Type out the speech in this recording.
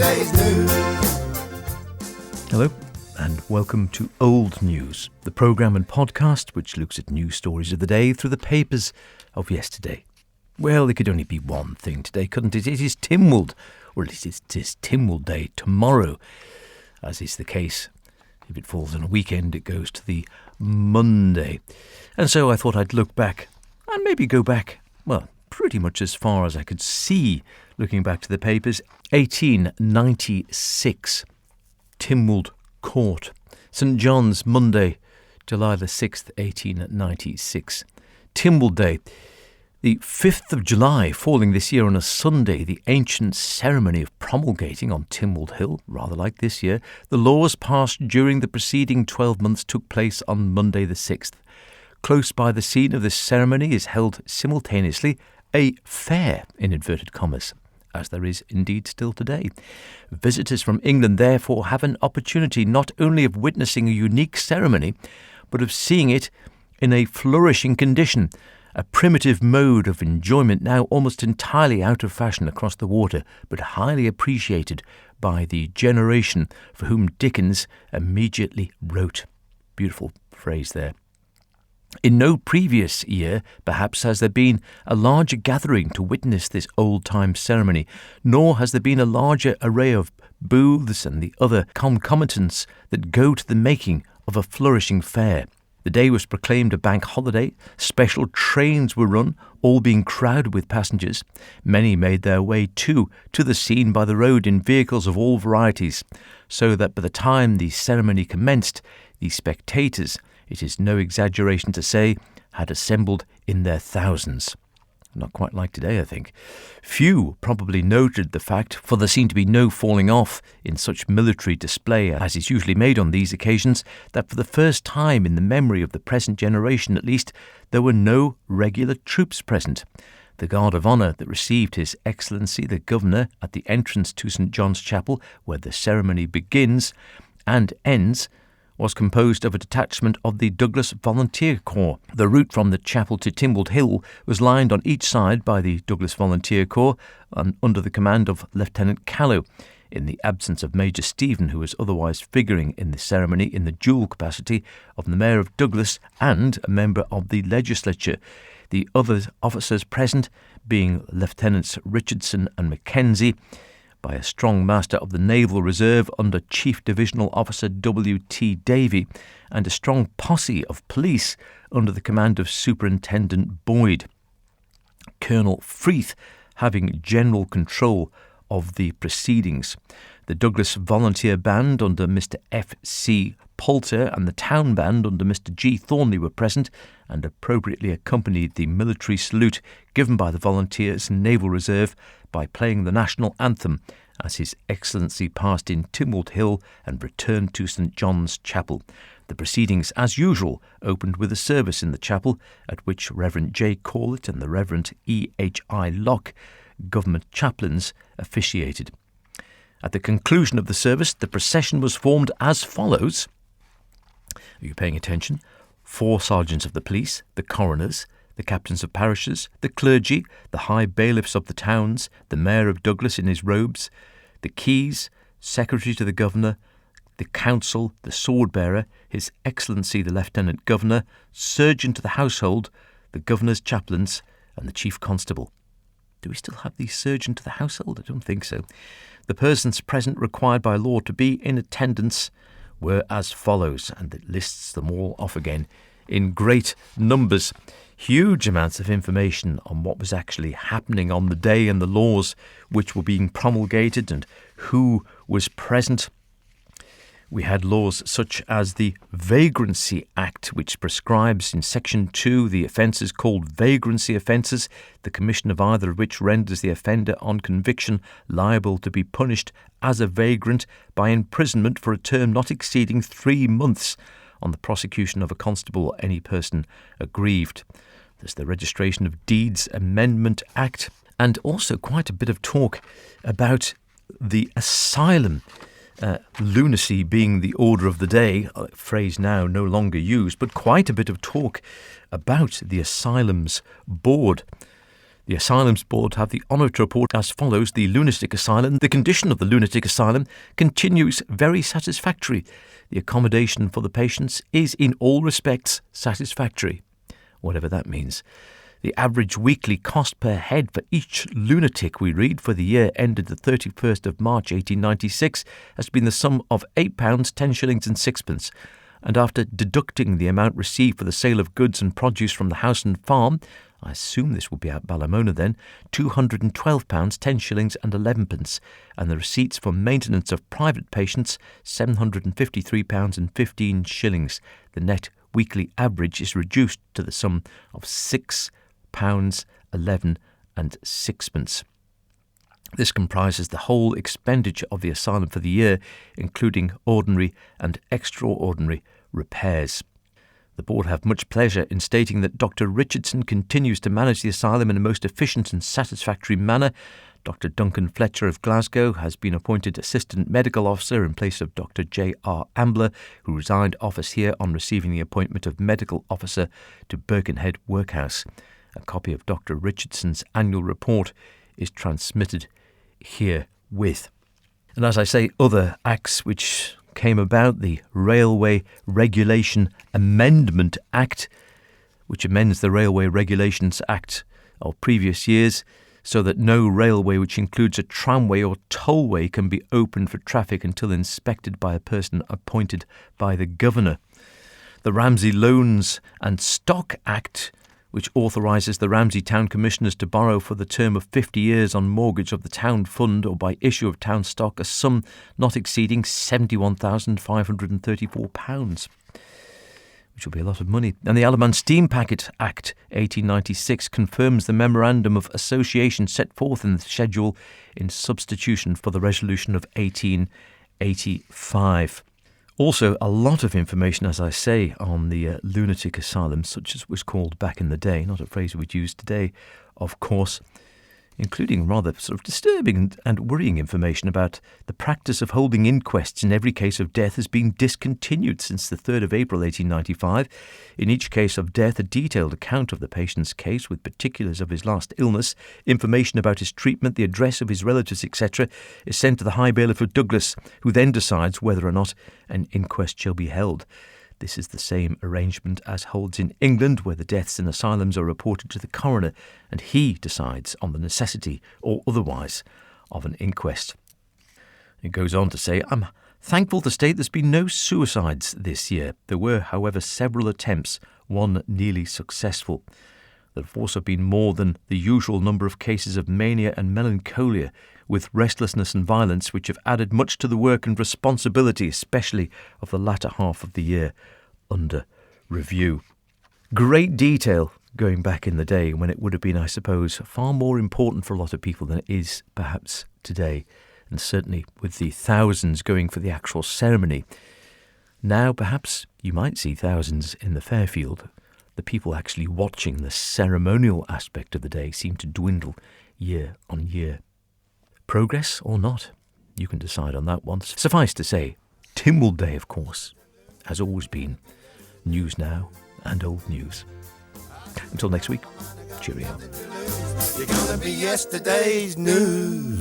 today's news. Hello and welcome to Old News, the programme and podcast which looks at news stories of the day through the papers of yesterday. Well, it could only be one thing today, couldn't it? It is Tynwald, or at least it is Tynwald Day tomorrow, as is the case. If it falls on a weekend, it goes to the Monday. And so I thought I'd look back and maybe go back, well, pretty much as far as I could see, looking back to the papers. 1896, Tynwald Court, St John's, Monday, July the 6th, 1896. Tynwald Day, the 5th of July, falling this year on a Sunday, the ancient ceremony of promulgating on Tynwald Hill, rather like this year. The laws passed during the preceding 12 months took place on Monday the 6th. Close by the scene of this ceremony is held simultaneously a fair, in inverted commas, as there is indeed still today. Visitors from England therefore have an opportunity not only of witnessing a unique ceremony, but of seeing it in a flourishing condition, a primitive mode of enjoyment now almost entirely out of fashion across the water, but highly appreciated by the generation for whom Dickens immediately wrote. Beautiful phrase there. In no previous year, perhaps, has there been a larger gathering to witness this old-time ceremony, nor has there been a larger array of booths and the other concomitants that go to the making of a flourishing fair. The day was proclaimed a bank holiday. Special trains were run, all being crowded with passengers. Many made their way, too, to the scene by the road in vehicles of all varieties, so that by the time the ceremony commenced, the spectators, it is no exaggeration to say, had assembled in their thousands. Not quite like today, I think. Few probably noted the fact, for there seemed to be no falling off in such military display as is usually made on these occasions, that for the first time in the memory of the present generation at least, there were no regular troops present. The guard of honour that received His Excellency the Governor at the entrance to St John's Chapel, where the ceremony begins and ends, was composed of a detachment of the Douglas Volunteer Corps. The route from the chapel to Tynwald Hill was lined on each side by the Douglas Volunteer Corps under the command of Lieutenant Callow, in the absence of Major Stephen, who was otherwise figuring in the ceremony in the dual capacity of the Mayor of Douglas and a member of the legislature. The other officers present being Lieutenants Richardson and Mackenzie, by a strong master of the Naval Reserve under Chief Divisional Officer W.T. Davy, and a strong posse of police under the command of Superintendent Boyd. Colonel Freeth having general control of the proceedings. The Douglas Volunteer Band under Mr. F.C. Poulter and the Town Band under Mr. G. Thornley were present and appropriately accompanied the military salute given by the Volunteers Naval Reserve by playing the national anthem as His Excellency passed in Tynwald Hill and returned to St John's Chapel. The proceedings, as usual, opened with a service in the chapel at which Reverend J. Corlett and the Reverend E.H.I. Locke, government chaplains, officiated. At the conclusion of the service, the procession was formed as follows. Are you paying attention? 4 sergeants of the police, the coroners, the captains of parishes, the clergy, the high bailiffs of the towns, the Mayor of Douglas in his robes, the keys, secretary to the governor, the council, the sword-bearer, His Excellency the Lieutenant Governor, surgeon to the household, the governor's chaplains, and the chief constable. Do we still have the surgeon to the household? I don't think so. The persons present required by law to be in attendance were as follows, and it lists them all off again in great numbers. Huge amounts of information on what was actually happening on the day and the laws which were being promulgated and who was present. We had laws such as the Vagrancy Act, which prescribes in Section 2 the offences called vagrancy offences, the commission of either of which renders the offender on conviction liable to be punished as a vagrant by imprisonment for a term not exceeding 3 months on the prosecution of a constable or any person aggrieved. There's the Registration of Deeds Amendment Act, and also quite a bit of talk about the asylum. Lunacy being the order of the day, a phrase now no longer used, but quite a bit of talk about the Asylums Board. The Asylums Board have the honour to report as follows. The lunatic asylum. The condition of the lunatic asylum continues very satisfactory. The accommodation for the patients is in all respects satisfactory, whatever that means. The average weekly cost per head for each lunatic, we read, for the year ended the 31st of March 1896 has been the sum of £8, 10 shillings and sixpence. And after deducting the amount received for the sale of goods and produce from the house and farm, I assume this will be at Ballamona then, £212, 10 shillings and 11pence, and the receipts for maintenance of private patients, £753 and 15 shillings. The net weekly average is reduced to the sum of £6, 11 and sixpence. This comprises the whole expenditure of the asylum for the year, including ordinary and extraordinary repairs. The board have much pleasure in stating that Dr. Richardson continues to manage the asylum in a most efficient and satisfactory manner. Dr. Duncan Fletcher of Glasgow has been appointed Assistant Medical Officer in place of Dr. J.R. Ambler, who resigned office here on receiving the appointment of Medical Officer to Birkenhead Workhouse. A copy of Dr. Richardson's annual report is transmitted herewith. And as I say, other acts which came about, the Railway Regulation Amendment Act, which amends the Railway Regulations Act of previous years so that no railway which includes a tramway or tollway can be opened for traffic until inspected by a person appointed by the Governor. The Ramsey Loans and Stock Act, which authorises the Ramsey Town Commissioners to borrow for the term of 50 years on mortgage of the town fund or by issue of town stock a sum not exceeding £71,534, which will be a lot of money. And the Alaman Steam Packet Act 1896 confirms the Memorandum of Association set forth in the schedule in substitution for the resolution of 1885. Also, a lot of information, as I say, on the lunatic asylum, such as was called back in the day, not a phrase we'd use today, of course, including rather sort of disturbing and worrying information about the practice of holding inquests in every case of death has been discontinued since the 3rd of April 1895. In each case of death, a detailed account of the patient's case with particulars of his last illness, information about his treatment, the address of his relatives, etc., is sent to the High Bailiff of Douglas, who then decides whether or not an inquest shall be held. This is the same arrangement as holds in England, where the deaths in asylums are reported to the coroner, and he decides on the necessity or otherwise of an inquest. It goes on to say, I'm thankful to state there's been no suicides this year. There were, however, several attempts, one nearly successful. There have also been more than the usual number of cases of mania and melancholia, with restlessness and violence, which have added much to the work and responsibility, especially of the latter half of the year under review. Great detail going back in the day when it would have been, I suppose, far more important for a lot of people than it is perhaps today, and certainly with the thousands going for the actual ceremony. Now perhaps you might see thousands in the Fairfield. The people actually watching the ceremonial aspect of the day seem to dwindle year on year. Progress or not, you can decide on that one. Suffice to say, Tynwald Day, of course, has always been news now and old news. Until next week, cheerio. You're gonna be yesterday's news.